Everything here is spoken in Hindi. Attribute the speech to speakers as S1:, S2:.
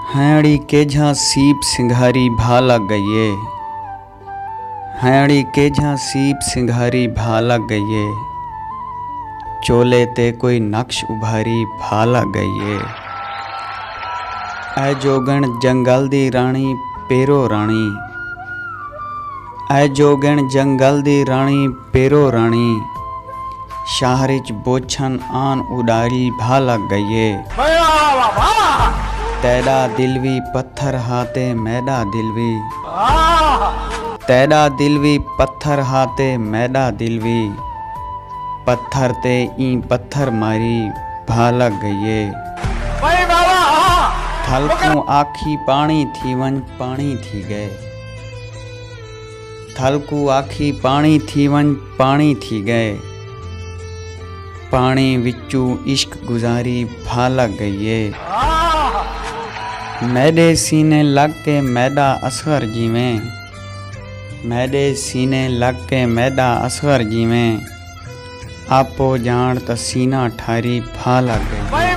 S1: हैड़ी केझा सीप सिंघारी भा लग गईए। हैड़ी केझा सीप सिंघारी भा लग गईए। चोले ते कोई नक्श उभारी भा लग गईए। ऐ जोगण जंगल दी रानी पेरो रानी। ऐ जोगण जंगल दी रानी पेरो रानी। शहर च बोछन आन उडारी भा लग गईए। तेरा दिल भी पत्थर हाथे मैदा दिल भी। तेरा दिल भी पत्थर हाथे मैदा दिल भी। पत्थर ते ई पत्थर मारी भा लग गईए। थलकू आखी पानी थी वन पानी थी गए। थलकू आखी पानी थी वन पानी थी गए। पानी विचू इश्क गुजारी भा लग गईए। मैडे सीने लग के मैदा असगर जीवें। मैडे सीने लग के मैदा असगर जीवें। आपो जान त सीना ठारी भा लग गई।